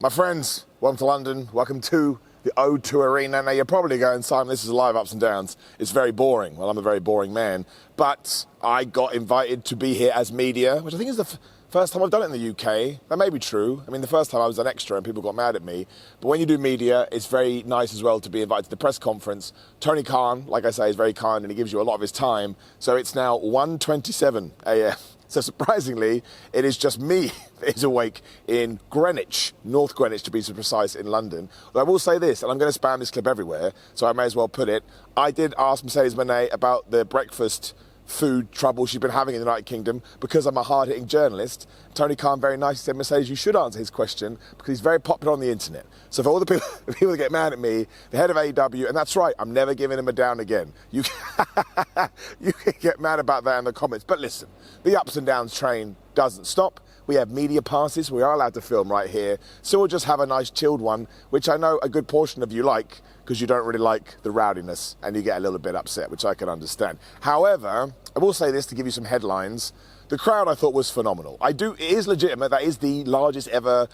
My friends, welcome to London. Welcome to the O2 Arena. Now, you're probably going, Simon, this is live ups and downs. It's very boring. Well, I'm a very boring man. But I got invited to be here as media, which I think is the first time I've done it in the UK. That may be true. I mean, the first time I was an extra and people got mad at me. But when you do media, it's very nice as well to be invited to the press conference. Tony Khan, like I say, is very kind and he gives you a lot of his time. So it's now 1:27 a.m. So surprisingly, it is just me that is awake in Greenwich, North Greenwich to be precise, in London. But I will say this, and I'm going to spam this clip everywhere, so I may as well put it. I did ask Mercedes Moné about the breakfast food trouble she's been having in the United Kingdom because I'm a hard-hitting journalist. Tony Khan very nicely said, Mercedes, you should answer his question because he's very popular on the internet. So for all the people that get mad at me, the head of AEW, and that's right, I'm never giving him a down again. You can get mad about that in the comments. But listen, the ups and downs train doesn't stop. We have media passes. We are allowed to film right here. So we'll just have a nice chilled one, which I know a good portion of you like because you don't really like the rowdiness and you get a little bit upset, which I can understand. However, I will say this to give you some headlines. The crowd I thought was phenomenal. It is legitimate. That is the largest ever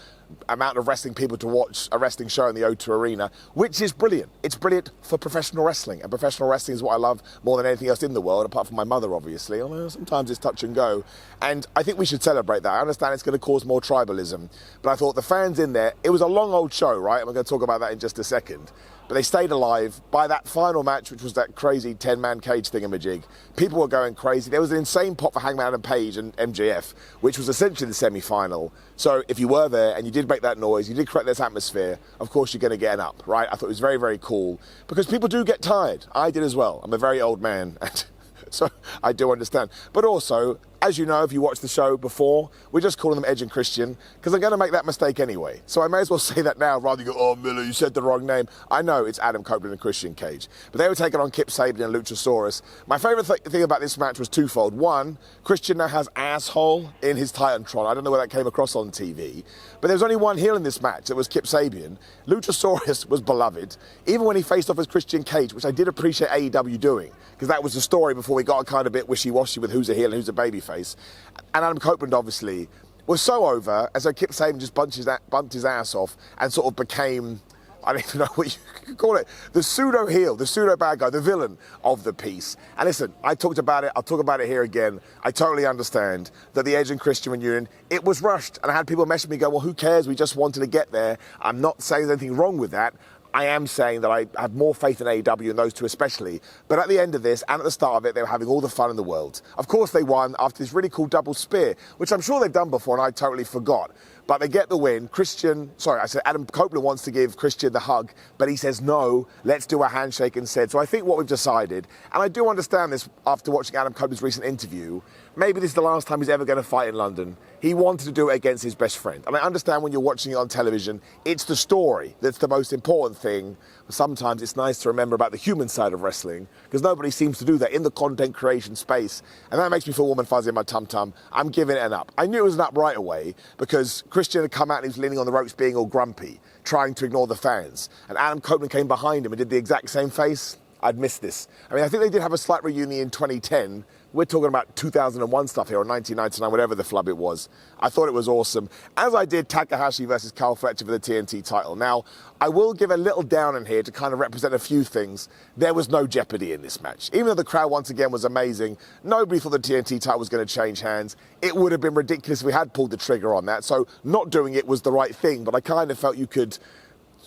amount of wrestling people to watch a wrestling show in the O2 Arena, which is brilliant. It's brilliant for professional wrestling, and professional wrestling is what I love more than anything else in the world, apart from my mother, obviously, although sometimes it's touch and go. And I think we should celebrate that. I understand it's going to cause more tribalism, but I thought the fans in there, it was a long old show, right? And we're going to talk about that in just a second. But they stayed alive. By that final match, which was that crazy 10-man cage thingamajig, people were going crazy. There was an insane pop for Hangman Adam Page and MJF, which was essentially the semi-final. So if you were there and you did make that noise, you did create this atmosphere, of course you're going to get an up, right? I thought it was very, very cool because people do get tired. I did as well. I'm a very old man, so I do understand. But also, as you know, if you watched the show before, we're just calling them Edge and Christian because I'm going to make that mistake anyway. So I may as well say that now rather than go, oh, Miller, you said the wrong name. I know it's Adam Copeland and Christian Cage. But they were taking on Kip Sabian and Luchasaurus. My favourite thing about this match was twofold. One, Christian now has asshole in his Titantron. I don't know where that came across on TV. But there was only one heel in this match. It was Kip Sabian. Luchasaurus was beloved. Even when he faced off as Christian Cage, which I did appreciate AEW doing, because that was the story before we got a kind of bit wishy-washy with who's a heel and who's a babyface. And Adam Copeland, obviously, was so over, and so Kip Sabian just bumped his ass off and sort of became, I don't even know what you could call it, the pseudo-heel, the pseudo-bad guy, the villain of the piece. And listen, I talked about it, I'll talk about it here again. I totally understand that the Edge and Christian reunion, it was rushed. And I had people message me go, well, who cares? We just wanted to get there. I'm not saying there's anything wrong with that. I am saying that I have more faith in AEW and those two especially. But at the end of this and at the start of it, they were having all the fun in the world. Of course they won after this really cool double spear, which I'm sure they've done before and I totally forgot. But they get the win. Adam Copeland wants to give Christian the hug, but he says, no, let's do a handshake instead. So I think what we've decided, and I do understand this after watching Adam Copeland's recent interview, maybe this is the last time he's ever going to fight in London. He wanted to do it against his best friend. And I understand when you're watching it on television, it's the story that's the most important thing. But sometimes it's nice to remember about the human side of wrestling, because nobody seems to do that in the content creation space. And that makes me feel warm and fuzzy in my tum-tum. I'm giving it an up. I knew it was an up right away, because Christian had come out and he was leaning on the ropes being all grumpy, trying to ignore the fans. And Adam Copeland came behind him and did the exact same face. I'd missed this. I mean, I think they did have a slight reunion in 2010. We're talking about 2001 stuff here, or 1999, whatever the flub it was. I thought it was awesome. As I did Takahashi versus Carl Fletcher for the TNT title. Now, I will give a little down in here to kind of represent a few things. There was no jeopardy in this match. Even though the crowd, once again, was amazing, nobody thought the TNT title was going to change hands. It would have been ridiculous if we had pulled the trigger on that. So not doing it was the right thing, but I kind of felt you could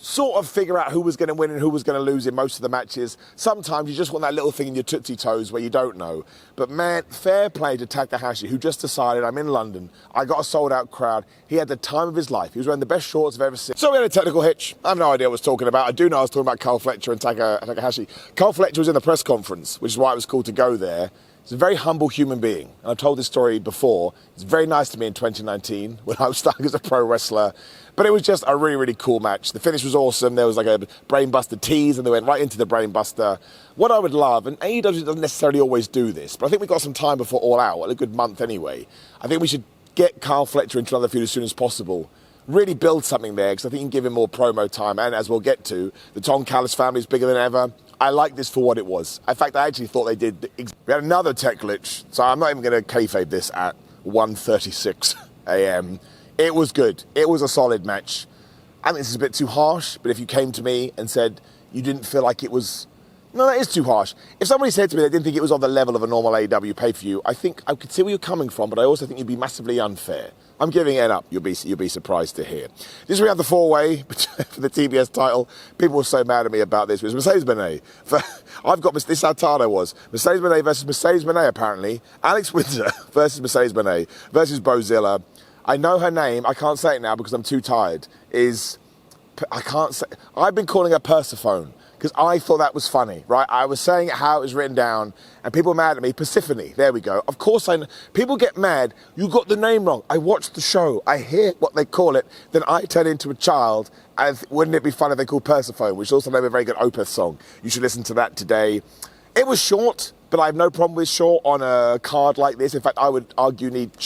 sort of figure out who was going to win and who was going to lose in most of the matches. Sometimes you just want that little thing in your tootsie toes where you don't know. But man, fair play to Takahashi, who just decided, I'm in London, I got a sold-out crowd. He had the time of his life. He was wearing the best shorts I've ever seen. So we had a technical hitch. I have no idea what I was talking about. I do know I was talking about Carl Fletcher and Takahashi. Carl Fletcher was in the press conference, which is why it was cool to go there. He's a very humble human being. And I've told this story before. It's very nice to me in 2019 when I was starting as a pro wrestler. But it was just a really, really cool match. The finish was awesome. There was like a brainbuster tease and they went right into the brainbuster. What I would love, and AEW doesn't necessarily always do this, but I think we've got some time before All Out, well, a good month anyway. I think we should get Carl Fletcher into another feud as soon as possible. Really build something there because I think you can give him more promo time. And as we'll get to, the Tom Callis family is bigger than ever. I like this for what it was. In fact, I actually thought they did. We had another tech glitch, so I'm not even going to kayfabe this at 1:36 a.m. It was good. It was a solid match. I think this is a bit too harsh, but if you came to me and said you didn't feel like it was... No, that is too harsh. If somebody said to me they didn't think it was on the level of a normal AEW pay-per-view, I think I could see where you're coming from, but I also think you'd be massively unfair. I'm giving it up. You'll be surprised to hear. This is we have the four-way for the TBS title. People were so mad at me about this. It was Mercedes Moné. I've got this. Is how tired I was. Mercedes Moné versus Mercedes Moné. Apparently, Alex Windsor versus Mercedes Moné versus Bozilla. I know her name. I can't say it now because I'm too tired. I can't say. I've been calling her Persephone, because I thought that was funny, right? I was saying it how it was written down, and people were mad at me. Persephone, there we go. Of course, I know. People get mad. You got the name wrong. I watched the show. I hear what they call it. Then I turn into a child, and wouldn't it be fun if they called Persephone, which is also a very good Opeth song. You should listen to that today. It was short, but I have no problem with short on a card like this. In fact, I would argue you need not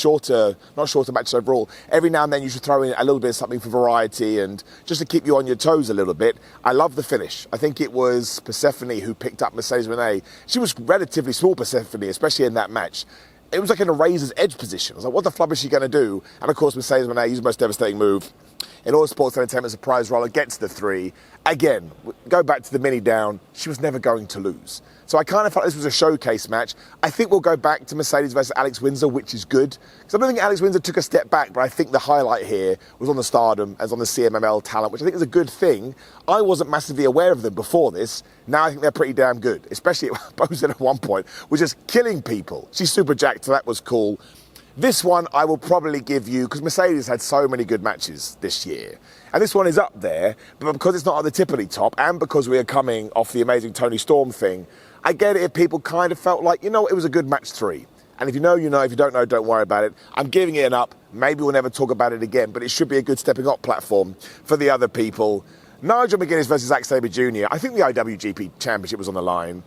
shorter matches overall. Every now and then you should throw in a little bit of something for variety and just to keep you on your toes a little bit. I love the finish. I think it was Persephone who picked up Mercedes Moné. She was relatively small, Persephone, especially in that match. It was like in a razor's edge position. I was like, what the flub is she going to do? And of course, Mercedes Moné used the most devastating move in all sports entertainment, surprise roller, gets the 3. Again, go back to the mini down. She was never going to lose. So I kind of felt this was a showcase match. I think we'll go back to Mercedes versus Alex Windsor, which is good. Because I don't think Alex Windsor took a step back, but I think the highlight here was on the Stardom, as on the CMML talent, which I think is a good thing. I wasn't massively aware of them before this. Now I think they're pretty damn good, especially Bozilla at one point was just killing people. She's super jacked, so that was cool. This one I will probably give you, because Mercedes had so many good matches this year. And this one is up there, but because it's not at the tippity top, and because we are coming off the amazing Toni Storm thing, I get it if people kind of felt like, you know, it was a good match 3. And if you know, you know. If you don't know, don't worry about it. I'm giving it an up. Maybe we'll never talk about it again, but it should be a good stepping up platform for the other people. Nigel McGuinness versus Zack Sabre Jr. I think the IWGP Championship was on the line.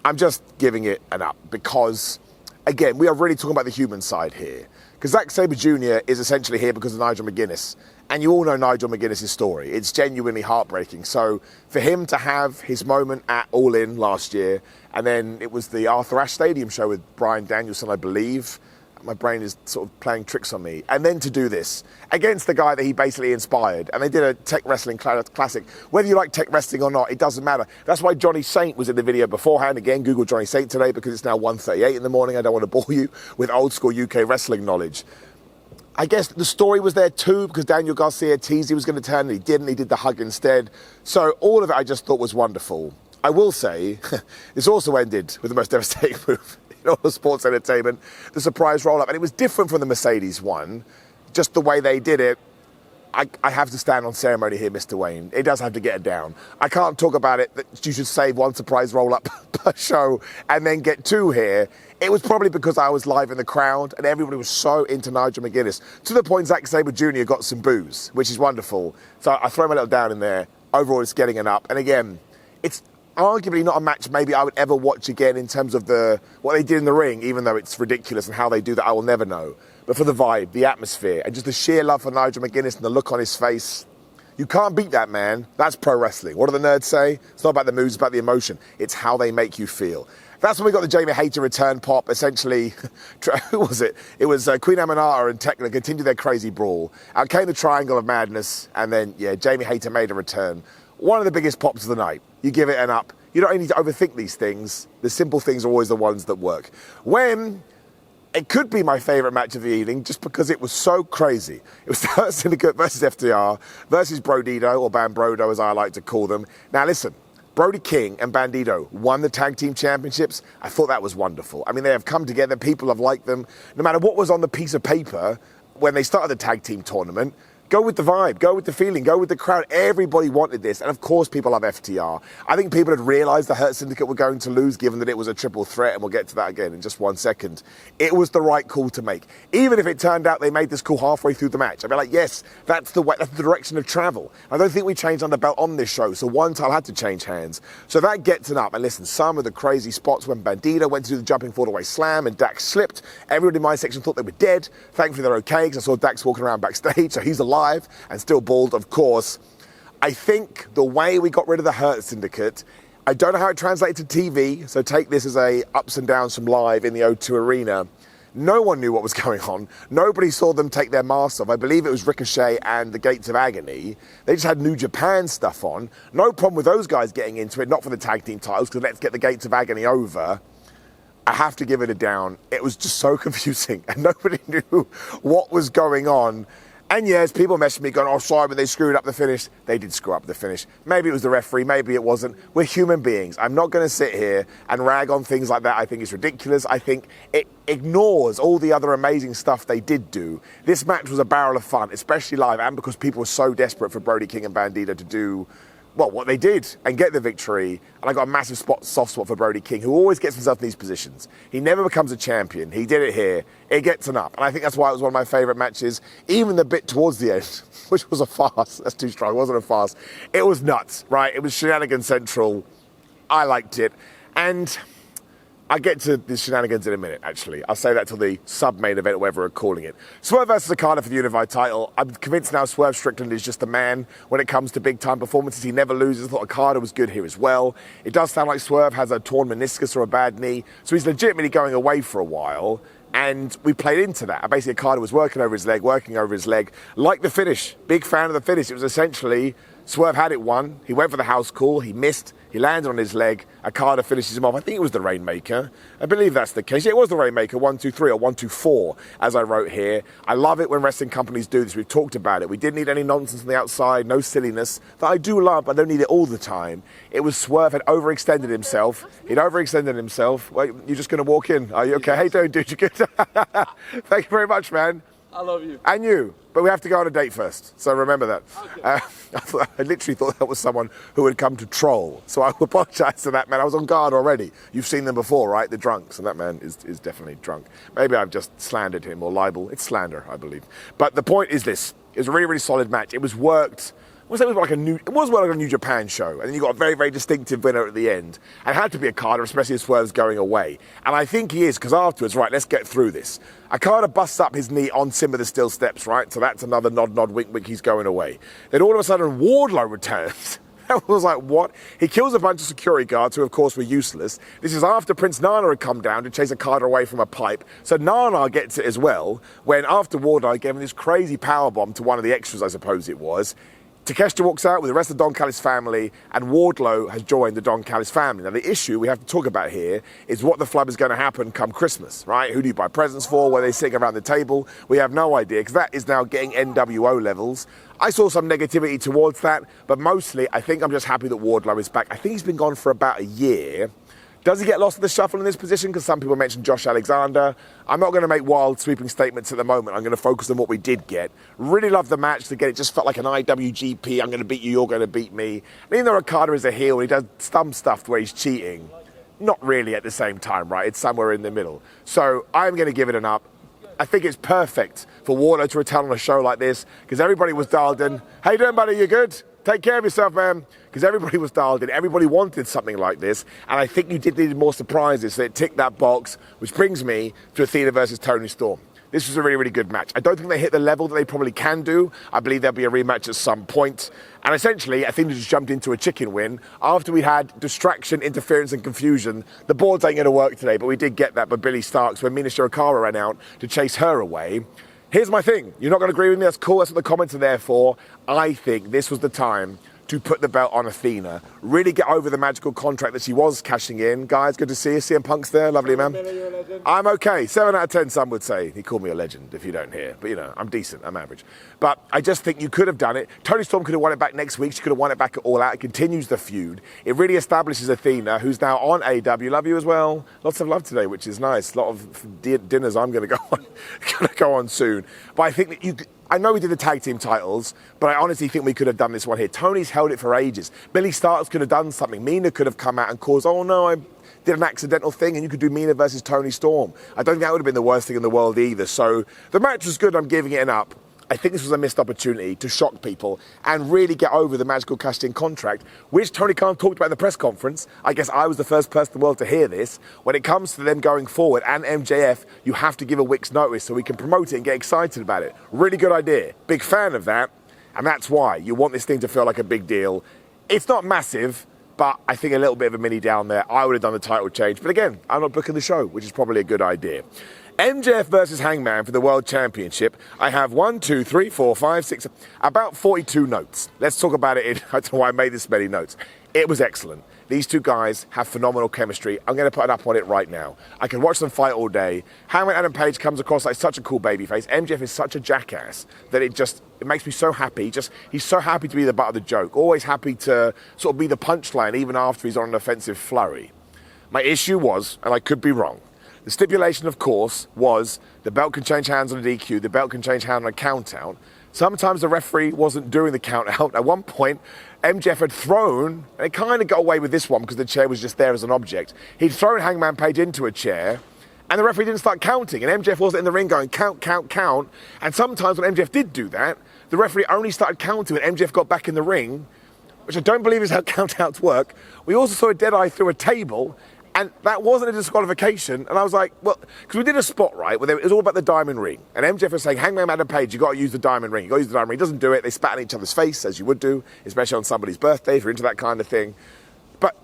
I'm just giving it an up because, again, we are really talking about the human side here. Because Zack Sabre Jr. is essentially here because of Nigel McGuinness. And you all know Nigel McGuinness' story. It's genuinely heartbreaking. So for him to have his moment at All In last year, and then it was the Arthur Ashe Stadium show with Bryan Danielson, I believe. My brain is sort of playing tricks on me. And then to do this against the guy that he basically inspired. And they did a Tech Wrestling Classic. Whether you like Tech Wrestling or not, it doesn't matter. That's why Johnny Saint was in the video beforehand. Again, Google Johnny Saint today because it's now 1:38 in the morning. I don't want to bore you with old school UK wrestling knowledge. I guess the story was there too because Daniel Garcia teased he was going to turn and he didn't. He did the hug instead. So all of it I just thought was wonderful. I will say, this also ended with the most devastating move in all of sports entertainment, the surprise roll-up. And it was different from the Mercedes one, just the way they did it. I have to stand on ceremony here, Mr. Wayne. It does have to get it down. I can't talk about it that you should save one surprise roll-up per show and then get 2 here. It was probably because I was live in the crowd and everybody was so into Nigel McGuinness, to the point Zack Sabre Jr. got some boos, which is wonderful. So I throw my little down in there. Overall, it's getting it up. And again, it's arguably not a match maybe I would ever watch again in terms of what they did in the ring, even though it's ridiculous and how they do that I will never know. But for the vibe, the atmosphere, and just the sheer love for Nigel McGuinness and the look on his face, you can't beat that, man. That's pro wrestling. What do the nerds say? It's not about the moves, it's about the emotion. It's how they make you feel. That's when we got the Jamie Hayter return pop. Essentially, who was it? It was Queen Aminata and Tekla continued their crazy brawl. Out came the Triangle of Madness, and then, yeah, Jamie Hayter made a return. One of the biggest pops of the night. You give it an up. You don't need to overthink these things. The simple things are always the ones that work. When it could be my favourite match of the evening just because it was so crazy. It was the Hurt Syndicate versus FTR versus Brodito, or Bambrodo as I like to call them. Now listen, Brody King and Bandito won the tag team championships. I thought that was wonderful. I mean, they have come together. People have liked them. No matter what was on the piece of paper when they started the tag team tournament, go with the vibe, go with the feeling, go with the crowd. Everybody wanted this. And of course, people love FTR. I think people had realized the Hurt Syndicate were going to lose, given that it was a triple threat. And we'll get to that again in just 1 second. It was the right call to make. Even if it turned out they made this call halfway through the match. I'd be like, yes, that's the way, that's the direction of travel. I don't think we changed on the belt on this show. So one title had to change hands. So that gets it up. And listen, some of the crazy spots when Bandito went to do the jumping fall-away slam and Dax slipped. Everyone in my section thought they were dead. Thankfully, they're okay, because I saw Dax walking around backstage, so he's alive and still bald, of course. I think the way we got rid of the Hurt Syndicate, I don't know how it translated to TV, so take this as a ups and downs from live in the O2 Arena. No one knew what was going on. Nobody saw them take their masks off. I believe it was Ricochet and the Gates of Agony. They just had New Japan stuff on. No problem with those guys getting into it, not for the tag team titles, because let's get the Gates of Agony over. I have to give it a down. It was just so confusing, and nobody knew what was going on. And yes, people messaged me going, oh, sorry, but they screwed up the finish. They did screw up the finish. Maybe it was the referee, maybe it wasn't. We're human beings. I'm not going to sit here and rag on things like that. I think it's ridiculous. I think it ignores all the other amazing stuff they did do. This match was a barrel of fun, especially live, and because people were so desperate for Brody King and Bandito to do, well, what they did and get the victory. And I got a massive soft spot for Brody King, who always gets himself in these positions. He never becomes a champion. He did it here. It gets an up. And I think that's why it was one of my favourite matches, even the bit towards the end, which was a farce. That's too strong. It wasn't a farce. It was nuts, right? It was shenanigans central. I liked it. And I get to the shenanigans in a minute, actually. I'll say that till the sub-main event, or whatever we're calling it. Swerve versus Okada for the Unified title. I'm convinced now Swerve Strickland is just a man when it comes to big-time performances. He never loses. I thought Okada was good here as well. It does sound like Swerve has a torn meniscus or a bad knee, so he's legitimately going away for a while. And we played into that. Basically, Okada was working over his leg. Like the finish. Big fan of the finish. It was essentially Swerve had it won. He went for the house call. He missed. He landed on his leg. Okada finishes him off. I think it was the Rainmaker. I believe that's the case. Yeah, it was the Rainmaker, 1, 2, 3, or 1, 2, 4, as I wrote here. I love it when wrestling companies do this. We've talked about it. We didn't need any nonsense on the outside, no silliness that I do love, but I don't need it all the time. It was Swerve had overextended himself. Well, you're just going to walk in. Are you okay? Hey, dude, you good? Thank you very much, man. I love you. And you. But we have to go on a date first, so remember that. Okay. I literally thought that was someone who had come to troll, so I apologise to that man. I was on guard already. You've seen them before, right? The drunks, and that man is definitely drunk. Maybe I've just slandered him, or libel. It's slander, I believe. But the point is this. It was a really, really solid match. It was worked. It was like a New Japan show, and then you got a very, very distinctive winner at the end. And it had to be Okada, especially if Swerve's going away. And I think he is, because afterwards, right, let's get through this. Okada busts up his knee on Simba the Steel Steps, right? So that's another nod, wink, he's going away. Then all of a sudden, Wardlow returns. I was like, what? He kills a bunch of security guards who, of course, were useless. This is after Prince Nana had come down to chase Okada away from a pipe. So Nana gets it as well, when after Wardlow gave him this crazy powerbomb to one of the extras, I suppose it was. Takeshita walks out with the rest of the Don Callis family, and Wardlow has joined the Don Callis family. Now, the issue we have to talk about here is what the flub is going to happen come Christmas, right? Who do you buy presents for? Where they sitting around the table? We have no idea, because that is now getting NWO levels. I saw some negativity towards that, but mostly I think I'm just happy that Wardlow is back. I think he's been gone for about a year. Does he get lost in the shuffle in this position? Because some people mentioned Josh Alexander. I'm not going to make wild, sweeping statements at the moment. I'm going to focus on what we did get. Really loved the match. Again, it just felt like an IWGP. I'm going to beat you, you're going to beat me. And even though Okada is a heel, he does some stuff where he's cheating. Not really at the same time, right? It's somewhere in the middle. So I'm going to give it an up. I think it's perfect for Wardlow to return on a show like this, because everybody was dialed in. How you doing, buddy? You good? Take care of yourself, man. Because everybody was dialed in. Everybody wanted something like this. And I think you did need more surprises. So it ticked that box, which brings me to Athena versus Toni Storm. This was a really, really good match. I don't think they hit the level that they probably can do. I believe there'll be a rematch at some point. And essentially, Athena just jumped into a chicken win. After we had distraction, interference, and confusion, the boards ain't going to work today, but we did get that by Billy Starks when Mina Shirakawa ran out to chase her away. Here's my thing. You're not going to agree with me? That's cool. That's what the comments are there for. I think this was the time to put the belt on Athena. Really get over the magical contract that she was cashing in. Guys, good to see you. CM Punk's there. Lovely, man. I'm okay. 7 out of 10, some would say. He called me a legend, if you don't hear. But, you know, I'm decent. I'm average. But I just think you could have done it. Toni Storm could have won it back next week. She could have won it back at All Out. It continues the feud. It really establishes Athena, who's now on AEW. Love you as well. Lots of love today, which is nice. A lot of dinners I'm going to go on soon. But I think that I know we did the tag team titles, but I honestly think we could have done this one here. Tony's held it for ages. Billy Starks could have done something. Mina could have come out and caused, oh no, I did an accidental thing, and you could do Mina versus Toni Storm. I don't think that would have been the worst thing in the world either. So the match was good. I'm giving it an up. I think this was a missed opportunity to shock people and really get over the magical cashed-in contract, which Tony Khan talked about in the press conference. I guess I was the first person in the world to hear this. When it comes to them going forward and MJF, you have to give a week's notice so we can promote it and get excited about it. Really good idea. Big fan of that. And that's why you want this thing to feel like a big deal. It's not massive, but I think a little bit of a mini down there. I would have done the title change. But again, I'm not booking the show, which is probably a good idea. MJF versus Hangman for the World Championship. I have 1, 2, 3, 4, 5, 6, about 42 notes. Let's talk about it. I don't know why I made this many notes. It was excellent. These two guys have phenomenal chemistry. I'm going to put it up on it right now. I can watch them fight all day. Hangman Adam Page comes across like such a cool babyface. MJF is such a jackass that it makes me so happy. He's so happy to be the butt of the joke. Always happy to sort of be the punchline even after he's on an offensive flurry. My issue was, and I could be wrong, the stipulation, of course, was the belt can change hands on a DQ, the belt can change hands on a count-out. Sometimes the referee wasn't doing the count-out. At one point, MJF had thrown, and it kind of got away with this one because the chair was just there as an object. He'd thrown Hangman Page into a chair, and the referee didn't start counting, and MJF wasn't in the ring going count, count, count. And sometimes when MJF did do that, the referee only started counting when MJF got back in the ring, which I don't believe is how count-outs work. We also saw a dead-eye through a table, and that wasn't a disqualification. And I was like, well, because we did a spot, right, where it was all about the diamond ring. And MJF was saying, Hangman Adam Page, you've got to use the diamond ring. You've got to use the diamond ring. He doesn't do it. They spat in each other's face, as you would do, especially on somebody's birthday, if you're into that kind of thing.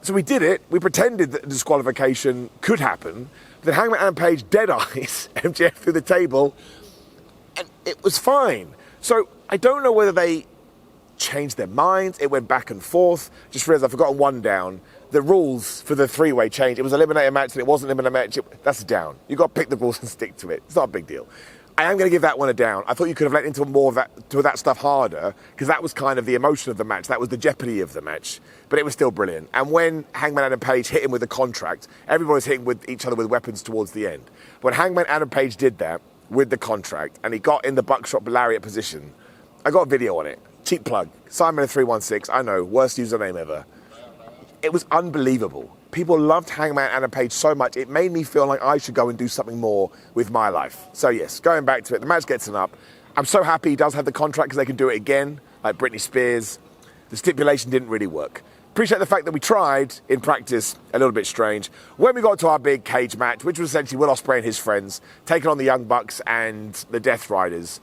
So we did it. We pretended that disqualification could happen. Then Hangman Adam Page dead eyes MJF through the table, and it was fine. So I don't know whether they changed their minds. It went back and forth. Just realized I've forgotten one down. The rules for the three-way change. It was an eliminator match and it wasn't an eliminator match. That's a down. You've got to pick the rules and stick to it. It's not a big deal. I am going to give that one a down. I thought you could have let into more of that stuff harder, because that was kind of the emotion of the match. That was the jeopardy of the match. But it was still brilliant. And when Hangman Adam Page hit him with the contract, everyone was hitting with each other with weapons towards the end. When Hangman Adam Page did that with the contract and he got in the buckshot lariat position, I got a video on it. Cheap plug. Simon316. I know, worst username ever. It was unbelievable. People loved Hangman Adam Page so much, it made me feel like I should go and do something more with my life. So yes, going back to it, the match gets an up. I'm so happy he does have the contract because they can do it again, like Britney Spears. The stipulation didn't really work. Appreciate the fact that we tried in practice, a little bit strange. When we got to our big cage match, which was essentially Will Ospreay and his friends, taking on the Young Bucks and the Death Riders.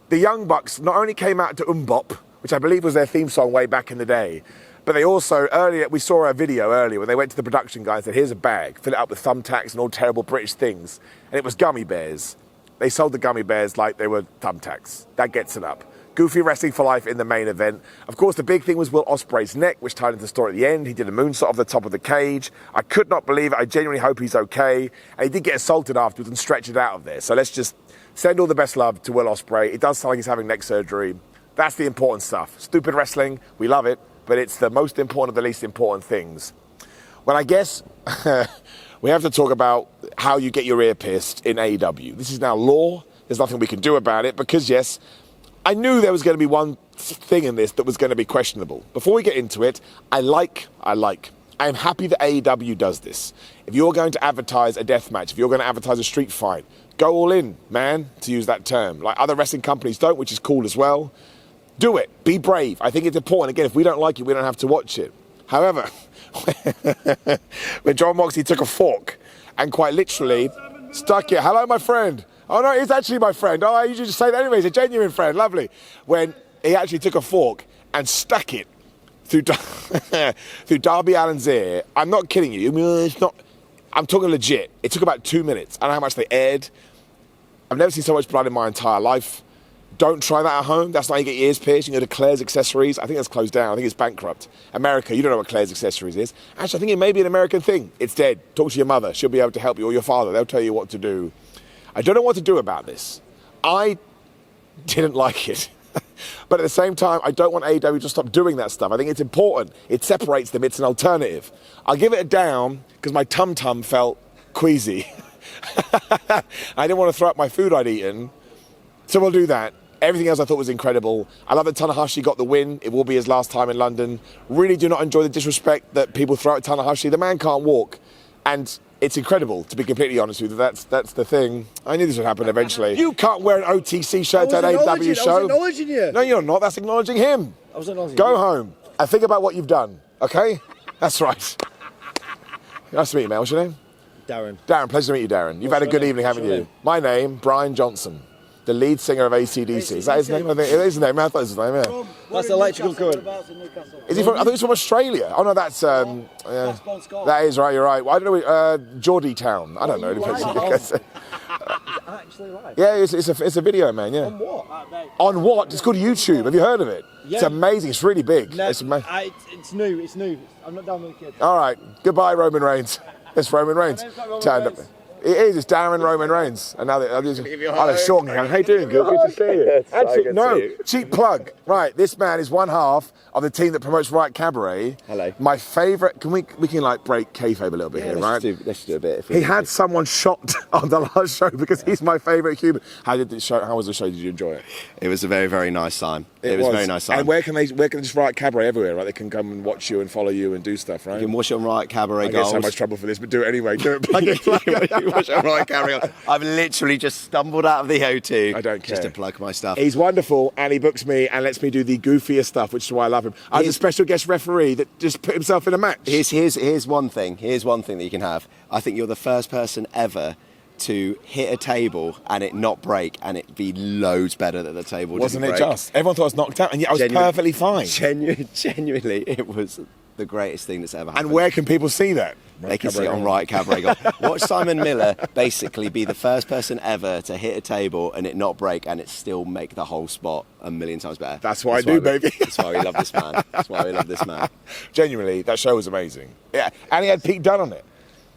The Young Bucks not only came out to Bop, which I believe was their theme song way back in the day, but they also, we saw a video earlier where they went to the production guy and said, here's a bag, fill it up with thumbtacks and all terrible British things. And it was gummy bears. They sold the gummy bears like they were thumbtacks. That gets it up. Goofy wrestling for life in the main event. Of course, the big thing was Will Ospreay's neck, which tied into the story at the end. He did a moonsault off the top of the cage. I could not believe it. I genuinely hope he's okay. And he did get assaulted afterwards and stretched it out of there. So let's just send all the best love to Will Ospreay. It does sound like he's having neck surgery. That's the important stuff. Stupid wrestling, we love it, but it's the most important of the least important things. Well, I guess we have to talk about how you get your ear pierced in AEW. This is now law. There's nothing we can do about it because, yes, I knew there was going to be one thing in this that was going to be questionable. Before we get into it, I am happy that AEW does this. If you're going to advertise a death match, if you're going to advertise a street fight, go all in, man, to use that term. Like other wrestling companies don't, which is cool as well. Do it. Be brave. I think it's important. Again, if we don't like it, we don't have to watch it. However, when John Moxley took a fork and quite literally stuck it, hello, my friend. Oh, no, it's actually my friend. Oh, I usually just say that anyway. He's a genuine friend. Lovely. When he actually took a fork and stuck it through Darby Allin's ear. I'm not kidding you. It's not. I'm talking legit. It took about 2 minutes. I don't know how much they aired. I've never seen so much blood in my entire life. Don't try that at home. That's not how you get your ears pierced. You can go to Claire's Accessories. I think that's closed down. I think it's bankrupt. America, you don't know what Claire's Accessories is. Actually, I think it may be an American thing. It's dead. Talk to your mother. She'll be able to help you, or your father. They'll tell you what to do. I don't know what to do about this. I didn't like it. But at the same time, I don't want AEW to stop doing that stuff. I think it's important. It separates them. It's an alternative. I'll give it a down because my tum-tum felt queasy. I didn't want to throw up my food I'd eaten. So we'll do that. Everything else I thought was incredible. I love that Tanahashi got the win. It will be his last time in London. Really do not enjoy the disrespect that people throw at Tanahashi. The man can't walk. And it's incredible, to be completely honest with you. That's the thing. I knew this would happen eventually. You can't wear an OTC shirt at an AEW show. I was acknowledging you. No, you're not. That's acknowledging him. I was acknowledging Go you. home and think about what you've done, okay? That's right. Nice to meet you, man. What's your name? Darren. Darren, pleasure to meet you, Darren. You've had a good evening, haven't you? My name, Brian Johnson, the lead singer of AC/DC. Is that his name? I think it is his name. I thought it was his name, yeah. That's electrical current. Is he from, I thought he's from Australia. Oh, no, that's that is right, you're right. Well, I don't know, Geordie Town. I don't know. actually live? Yeah, it's a video, man. Yeah. On what? On what? It's called YouTube. Have you heard of it? Yeah. It's amazing. It's really big. No, It's amazing. it's new. It's new. I'm not done with the kid. All right. Goodbye, Roman Reigns. It's Roman Reigns. name's not Roman Turned up. Reigns. It is. It's Darren Roman Reigns. And now I'm just. give you a Oh, hug. Sean. How you doing? Good to see you. It's so Actually, good to no. see you. Cheap plug. Right. This man is one half of the team that promotes Riot Cabaret. Hello. My favourite. We can like break kayfabe a little bit here, right? Let's do a bit. He had someone shot on the last show because he's my favourite human. How was the show? Did you enjoy it? It was a very, very nice time. It was a very nice time. And where can they just write Cabaret everywhere, right? They can come and watch you and follow you and do stuff, right? You can watch it on Riot Cabaret I get Gold. so much trouble for this, but do it anyway. Do it. Plug it. You watch it on Riot Cabaret Gold. I've literally just stumbled out of the O2 I don't care. just to plug my stuff. He's wonderful, and he books me and lets me do the goofiest stuff, which is why I love him. I was a special guest referee that just put himself in a match. Here's one thing. Here's one thing that you can have. I think you're the first person ever to hit a table and it not break and it be loads better than the table Wasn't didn't it break. just? Everyone thought I was knocked out, and yet I was perfectly fine. Genuinely, it was the greatest thing that's ever happened. And where can people see that? They can see it on Riot Cabaret Gold. Watch Simon Miller basically be the first person ever to hit a table and it not break and it still make the whole spot a million times better. That's what I do, baby. That's why we love this man. That's why we love this man. Genuinely, that show was amazing. Yeah, and he had Pete Dunne on it.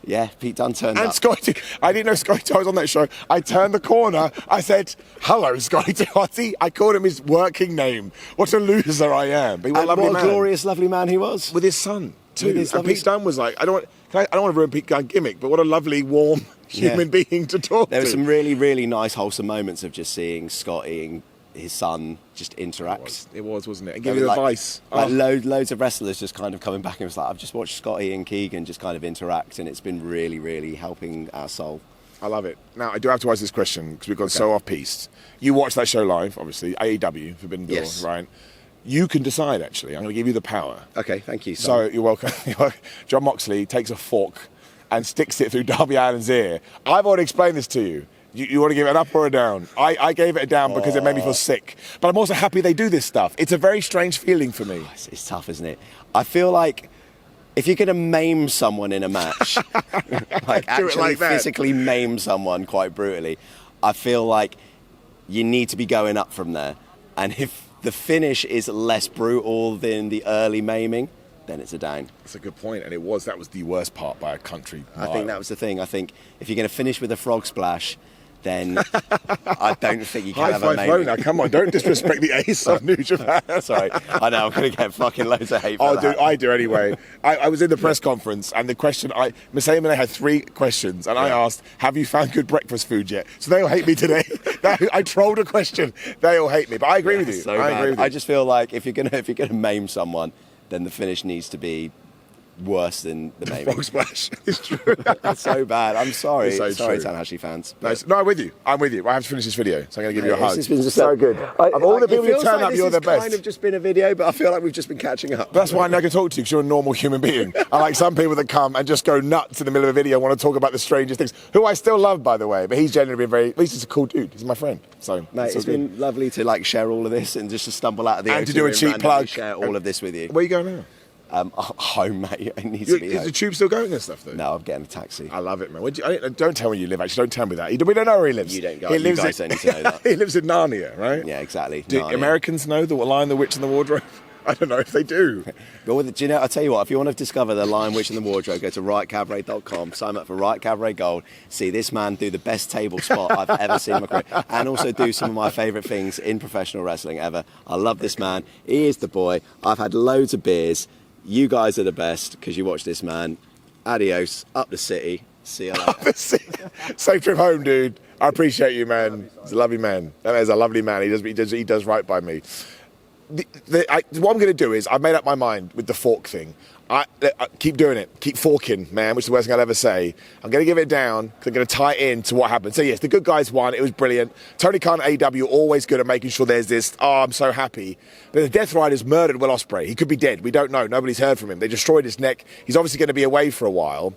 Yeah, Pete Dunne turned And up. Scotty, I didn't know Scotty was on that show. I turned the corner. I said, "Hello, Scotty Totty." I called him his working name. What a loser I am! But he was a And lovely what a man. glorious, lovely man he was. With his son too. With his And lovely Pete Dunne was like, I don't want to ruin Pete Dunne's gimmick, but what a lovely, warm human being to talk There to. were some really, really nice, wholesome moments of just seeing Scotty and his son just interact. It was, wasn't it? And There give you was, advice. Like Oh. loads of wrestlers just kind of coming back and was like, I've just watched Scotty and Keegan just kind of interact, and it's been really, really helping our soul. I love it. Now, I do have to ask this question because we've gone so off-piste. You watched that show live, obviously, AEW, Forbidden Door, Yes. right? You can decide, actually. I'm going to give you the power. Okay, thank you. So, you're welcome. John Moxley takes a fork and sticks it through Darby Allin's ear. I've already explained this to you. You want to give it an up or a down? I gave it a down because it made me feel sick. But I'm also happy they do this stuff. It's a very strange feeling for me. It's tough, isn't it? I feel like if you're going to maim someone in a match, like Do it actually like that. physically maim someone quite brutally, I feel like you need to be going up from there. And if the finish is less brutal than the early maiming, then it's a down. That's a good point, and that was the worst part by a country mile. I think that was the thing. I think if you're going to finish with a frog splash, then I don't think you can High have a five maiming. now, come on, don't disrespect the ace of New Japan. Sorry, I know I'm going to get fucking loads of hate for Oh, that. dude, I do anyway. I was in the press conference, and the question, Mercedes and I had 3 questions, and I asked, "Have you found good breakfast food yet?" So they all hate me today. I trolled a question. They all hate me, but I agree with you. So I bad. agree with you. I just feel like if you're gonna maim someone, then the finish needs to be worse than the maiming. Frog splash. It's true. It's so bad. I'm sorry. It's so sorry, true. Tanahashi fans. Nice. No, I'm with you. I have to finish this video, so I'm going to give you a hug. It's been just so good. Of all the people who turn up, you're the It's kind best. of just been a video, but I feel like we've just been catching up. That's why I never can talk to you, because you're a normal human being. I like some people that come and just go nuts in the middle of a video and want to talk about the strangest things, who I still love, by the way, but he's generally been he's just a cool dude. He's my friend. So, Mate, all it's good. been lovely to like share all of this and just to stumble out of the And to O2 do a and cheap randomly plug. share all of this with you. Where you going now? Home, mate. It needs to be Is the home. tube still going and stuff, though? No, I'm getting a taxi. I love it, man. Don't tell me where you live, actually. Don't tell me that. We don't know where he lives. You don't go. He You lives guys don't need to know that. He lives in Narnia, right? Yeah, exactly. Do Narnia. Americans know the Lion, the Witch, and the Wardrobe? I don't know if they do. But do you know, I'll tell you what, if you want to discover the Lion, Witch and the Wardrobe, go to riotcabaret.com, sign up for Riot Cabaret Gold, see this man do the best table spot I've ever seen in my career, and also do some of my favourite things in professional wrestling ever. I love this man. He is the boy. I've had loads of beers. You guys are the best because you watch this man. Adios. Up the city. See you later. Safe trip home, dude. I appreciate you, man. He's a lovely man. That is a lovely man. He does right by me. What I'm going to do is, I've made up my mind with the fork thing. I keep doing it. Keep forking, man, which is the worst thing I'll ever say. I'm going to give it down because I'm going to tie it in to what happened. So, yes, the good guys won. It was brilliant. Tony Khan at AEW, always good at making sure there's this, I'm so happy. But the Death Riders murdered Will Ospreay. He could be dead. We don't know. Nobody's heard from him. They destroyed his neck. He's obviously going to be away for a while.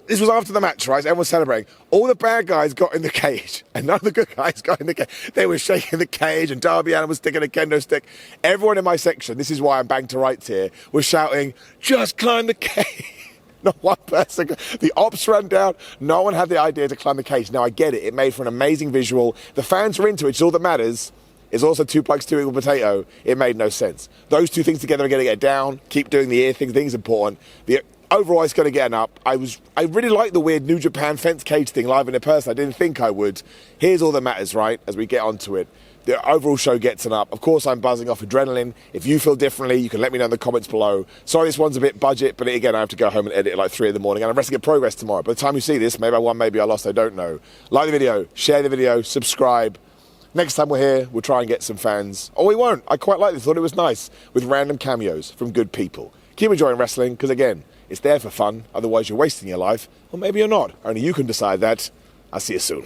This was after the match, right? Everyone was celebrating. All the bad guys got in the cage, and none of the good guys got in the cage. They were shaking the cage, and Darby Allin was sticking a kendo stick. Everyone in my section, this is why I'm banged to rights here, was shouting, "Just climb the cage." Not one person. The ops ran down. No one had the idea to climb the cage. Now, I get it. It made for an amazing visual. The fans were into it, which is all that matters. It's also 2 plugs, 2 equal potato. It made no sense. Those two things together are going to get down. Keep doing the ear thing. Thing's important. The overall, it's going to get an up. I really like the weird New Japan fence cage thing live in person. I didn't think I would. Here's all that matters, right, as we get onto it. The overall show gets an up. Of course, I'm buzzing off adrenaline. If you feel differently, you can let me know in the comments below. Sorry, this one's a bit budget, but again, I have to go home and edit at like 3 in the morning. And I'm resting at progress tomorrow. By the time you see this, maybe I won, maybe I lost, I don't know. Like the video, share the video, subscribe. Next time we're here, we'll try and get some fans. Or we won't. I quite like this. Thought it was nice with random cameos from good people. Keep enjoying wrestling, because again, it's there for fun. Otherwise, you're wasting your life. Or maybe you're not. Only you can decide that. I'll see you soon.